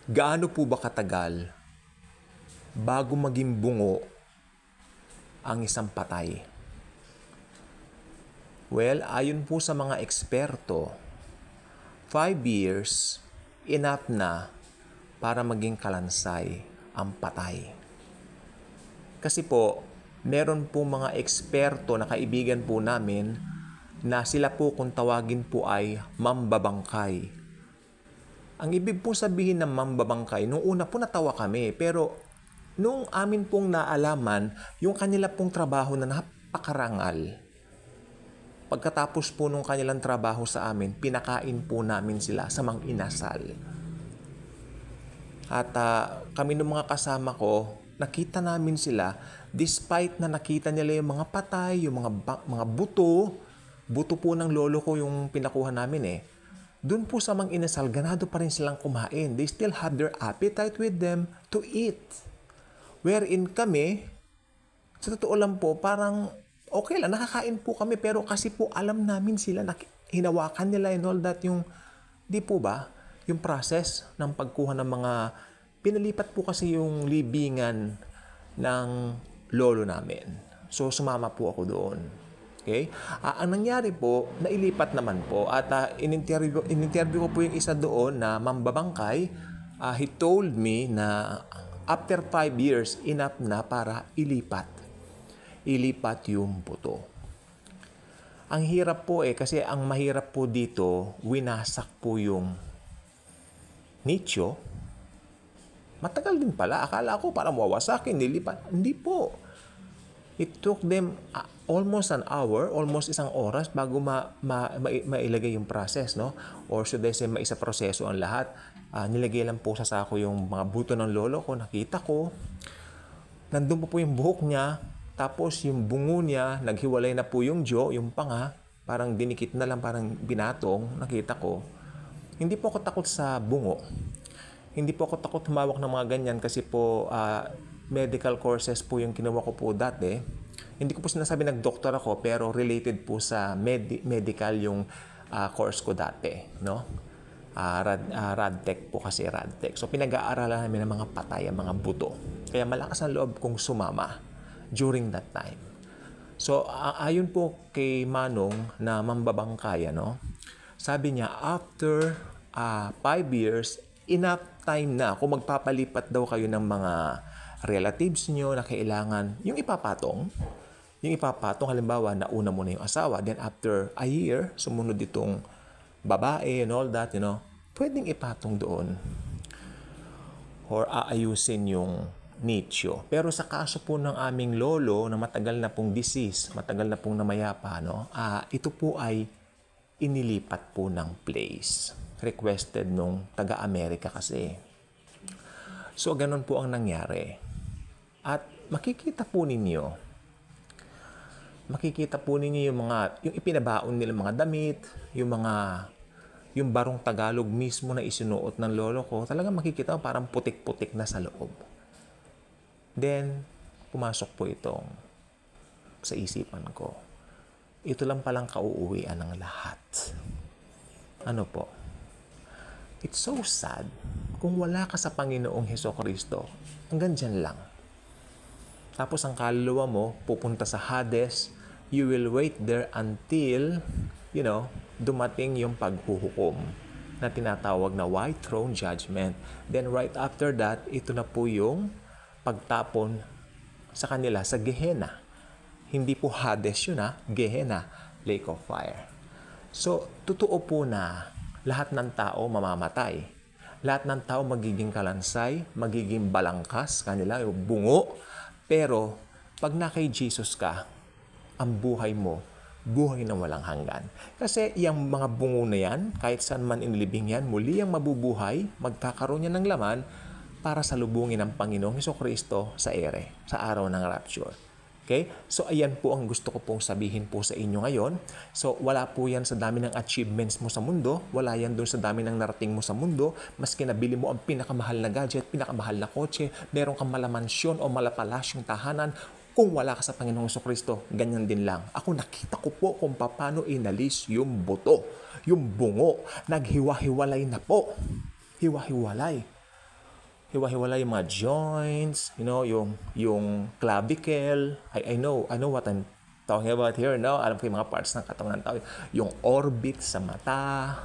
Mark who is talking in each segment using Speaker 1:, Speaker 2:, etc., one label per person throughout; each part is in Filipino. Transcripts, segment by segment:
Speaker 1: Gaano po ba katagal bago maging bungo ang isang patay? Well, ayon po sa mga eksperto, 5 years enough na para maging kalansay ang patay. Kasi po, meron po mga eksperto na kaibigan po namin na sila po kung tawagin po ay mambabangkay. Ang ibig pong sabihin ng mambabangkay, nung una po natawa kami, pero nung amin pong naalaman, yung kanila pong trabaho na napakarangal. Pagkatapos po nung kanilang trabaho sa amin, pinakain po namin sila sa mang-inasal. At kami ng mga kasama ko, nakita namin sila, despite na nakita nila yung mga patay, yung mga buto po ng lolo ko yung pinakuha namin eh. Doon po sa mang-inasal, ganado pa rin silang kumain. They still have their appetite with them to eat. Wherein kami, sa totoo lang po, parang okay lang, nakakain po kami. Pero kasi po alam namin sila, hinawakan nila and all that yung, di po ba, yung process ng pagkuha ng mga, pinalipat po kasi yung libingan ng lolo namin. So sumama po ako doon. Okay? Ang nangyari po, nailipat naman po at in-interview ko po yung isa doon na mambabangkay. He told me na after 5 years, enough na para ilipat yung buto. Ang hirap po kasi ang mahirap po dito, winasak po yung nicho. Matagal din pala. Akala ko para mawawasakin, nilipat. Hindi po. It took them almost an hour, almost isang oras bago mailagay yung process, no? Or should I say, maisa proseso ang lahat. Nilagay lang po sa sako yung mga buto ng lolo ko. Nakita ko, nandun po yung buhok niya. Tapos yung bungo niya, naghiwalay na po yung jaw, yung panga. Parang dinikit na lang, parang binatong. Nakita ko. Hindi po ako takot sa bungo. Hindi po ako takot humawak ng mga ganyan kasi po medical courses po yung kinuha ko po dati. Hindi ko po sinasabi nag-doktor ako pero related po sa medical yung course ko dati, no? Radtech po kasi Radtech. So pinag-aaralan namin ng mga patay, mga buto. Kaya malakas ang loob kong sumama during that time. So ayon po kay Manong na mambabangkay, no? Sabi niya after 5 years, enough time na kung magpapalipat daw kayo ng mga relatives nyo na kailangan yung ipapatong, halimbawa, nauna mo na yung asawa, then after a year, sumunod itong babae and all that, pwedeng ipatong doon or aayusin yung nicho. Pero sa kaso po ng aming lolo na matagal na pong deceased, matagal na pong namayapa, ito po ay inilipat po ng place. Requested nung taga-Amerika kasi. So, ganun po ang nangyari. At makikita po ninyo yung ipinabaon nila mga damit, yung barong Tagalog mismo na isinuot ng lolo ko, talagang makikita parang putik-putik na sa loob. Then, pumasok po itong sa isipan ko. Ito lang palang kauuwian ng lahat. Ano po? It's so sad kung wala ka sa Panginoong Hesukristo. Hanggang dyan lang. Tapos ang kaluluwa mo, pupunta sa Hades, you will wait there until, dumating yung paghuhukom na tinatawag na white throne judgment. Then right after that, ito na po yung pagtapon sa kanila sa Gehenna. Hindi po Hades yun, Gehenna, lake of fire. So, totoo po na lahat ng tao mamamatay. Lahat ng tao magiging kalansay, magiging balangkas, kanila yung bungo. Pero, pag na kay Jesus ka, ang buhay mo, buhay na walang hanggan. Kasi yung mga bungo na yan, kahit saan man inilibing yan, muli ang mabubuhay, magkakaroon yan ng laman para salubungin ng Panginoong Hesukristo sa ere, sa araw ng rapture. Okay? So, ayan po ang gusto ko pong sabihin po sa inyo ngayon. So, wala po yan sa dami ng achievements mo sa mundo. Wala yan doon sa dami ng narating mo sa mundo. Maski nabili mo ang pinakamahal na gadget, pinakamahal na kotse, meron kang malamansyon o malapalasyong tahanan. Kung wala ka sa Panginoong Jesucristo, ganyan din lang. Ako nakita ko po kung paano inalis yung buto, yung bungo. Naghiwa-hiwalay na po. Hiwa-hiwalay. hiwa-hiwala yung mga joints, yung clavicle. I know what I'm talking about here, no? Alam ko yung mga parts ng katawan ng tao. Yung orbit sa mata,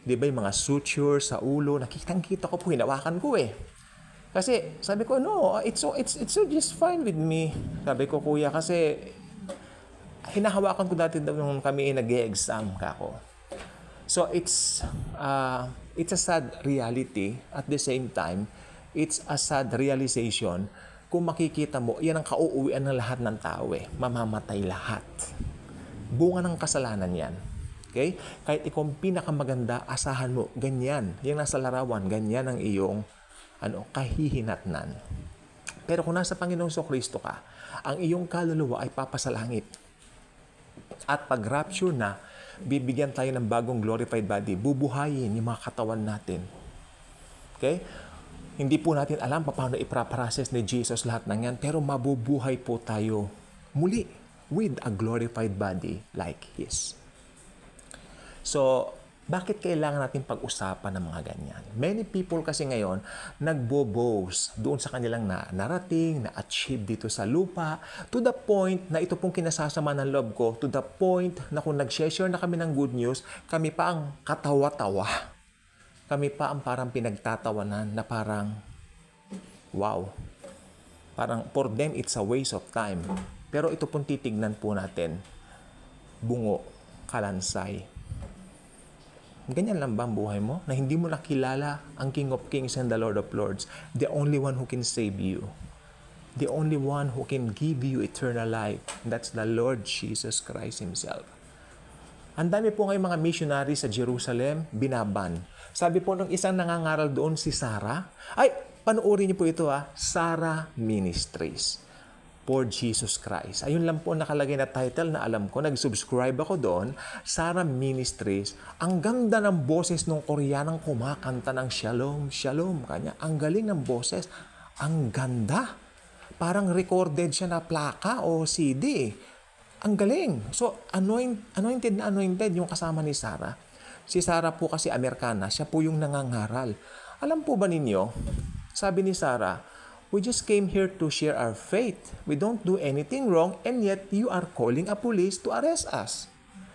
Speaker 1: di ba yung mga suture sa ulo, nakitang-kita ko po, hinawakan ko eh. Kasi sabi ko, no, it's just fine with me. Sabi ko, kuya, kasi hinahawakan ko dati nung kami nag-e-exam kako. So it's a sad reality. At the same time, it's a sad realization. Kung makikita mo, yan ang kauuwian ng lahat ng tao eh. Mamamatay lahat. Bunga ng kasalanan yan. Okay? Kahit ikaw ang pinakamaganda, asahan mo, ganyan. Yung nasa larawan, ganyan ang iyong kahihinatnan. Pero kung nasa Panginoong Kristo ka, ang iyong kaluluwa ay papasalangit. At pag rapture na, bibigyan tayo ng bagong glorified body. Bubuhayin yung mga katawan natin. Okay? Hindi po natin alam paano ipraprocess ni Jesus lahat ng yan, pero mabubuhay po tayo muli with a glorified body like His. So, bakit kailangan natin pag-usapan ng mga ganyan? Many people kasi ngayon nagbo-boast doon sa kanilang narating, na-achieve dito sa lupa, to the point na ito pong kinasasama ng loob ko, to the point na kung nag-share na kami ng good news, kami pa ang katawa-tawa. Kami pa ang parang pinagtatawanan na parang, wow. Parang for them, it's a waste of time. Pero ito pong titignan po natin, bungo, kalansay. Ganyan lang ba ang buhay mo? Na hindi mo nakilala ang King of Kings and the Lord of Lords, the only one who can save you. The only one who can give you eternal life. That's the Lord Jesus Christ Himself. Ang dami po ngayong mga missionary sa Jerusalem, binaban. Sabi po ng isang nangangaral doon, si Sarah. Ay, panoorin niyo po ito Sarah Ministries for Jesus Christ. Ayun lang po nakalagay na title na alam ko. Nag-subscribe ako doon. Sarah Ministries. Ang ganda ng boses ng Koreanang kumakanta ng Shalom, Shalom. Kanya, ang galing ng boses. Ang ganda. Parang recorded siya na plaka o CD. Ang galing. So, anointed yung kasama ni Sarah. Si Sarah po kasi Amerikana. Siya po yung nangangaral. Alam po ba ninyo, sabi ni Sarah, we just came here to share our faith. We don't do anything wrong, and yet you are calling a police to arrest us.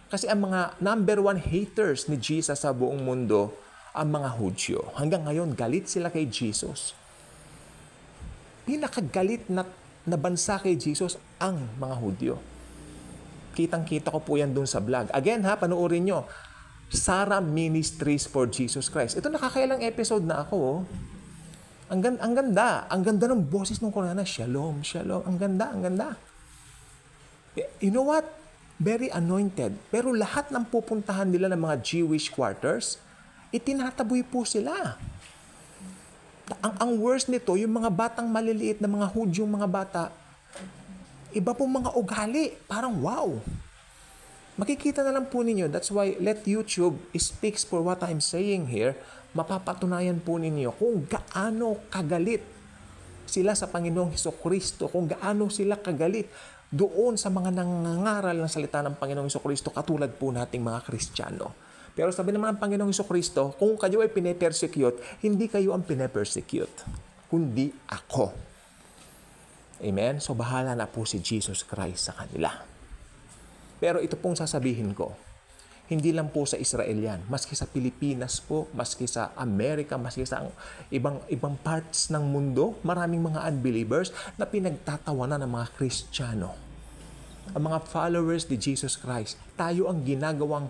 Speaker 1: Kasi ang mga number one haters ni Jesus sa buong mundo, ang mga Hudyo. Hanggang ngayon, galit sila kay Jesus. Pinakagalit na bansa kay Jesus ang mga Hudyo. Kitang-kita ko po yan dun sa vlog. Again panoorin nyo. Sarah Ministries for Jesus Christ. Ito nakakailang episode na ako. Ang ganda. Ang ganda ng boses ng Koreana. Shalom, shalom. Ang ganda. You know what? Very anointed. Pero lahat ng pupuntahan nila ng mga Jewish quarters, itinataboy po sila. Ang worst nito, yung mga batang maliliit na mga Hudyong mga bata, iba pong mga ugali. Parang wow. Makikita na lang po ninyo. That's why let YouTube speaks for what I'm saying here. Mapapatunayan po ninyo kung gaano kagalit sila sa Panginoong Hesukristo, kung gaano sila kagalit doon sa mga nangangaral ng salita ng Panginoong Hesukristo katulad po nating mga Kristiyano. Pero sabi naman ng Panginoong Hesukristo, kung kayo ay pine-persecute, hindi kayo ang pine-persecute, kundi ako. Amen? So bahala na po si Jesus Christ sa kanila. Pero ito pong sasabihin ko, hindi lang po sa Israel yan. Maski sa Pilipinas po, maski sa Amerika, maski sa ibang parts ng mundo, maraming mga unbelievers na pinagtatawanan ng mga Kristiyano. Ang mga followers ni Jesus Christ, tayo ang ginagawang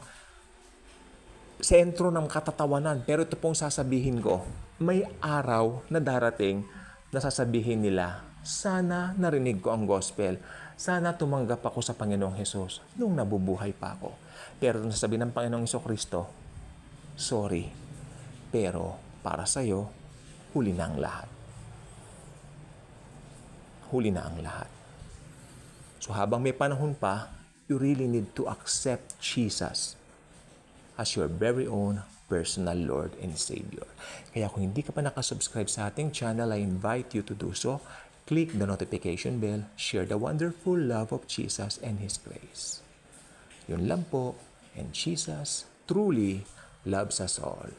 Speaker 1: sentro ng katatawanan. Pero ito pong sasabihin ko, may araw na darating na sasabihin nila, sana narinig ko ang gospel. Sana tumanggap ako sa Panginoong Hesus nung nabubuhay pa ako. Pero nasabi ng Panginoong Hesukristo, sorry, pero para sa'yo, huli na ang lahat. Huli na ang lahat. So habang may panahon pa, you really need to accept Jesus as your very own personal Lord and Savior. Kaya kung hindi ka pa nakasubscribe sa ating channel, I invite you to do so. Click the notification bell, share the wonderful love of Jesus and His grace. Yun lang po, and Jesus truly loves us all.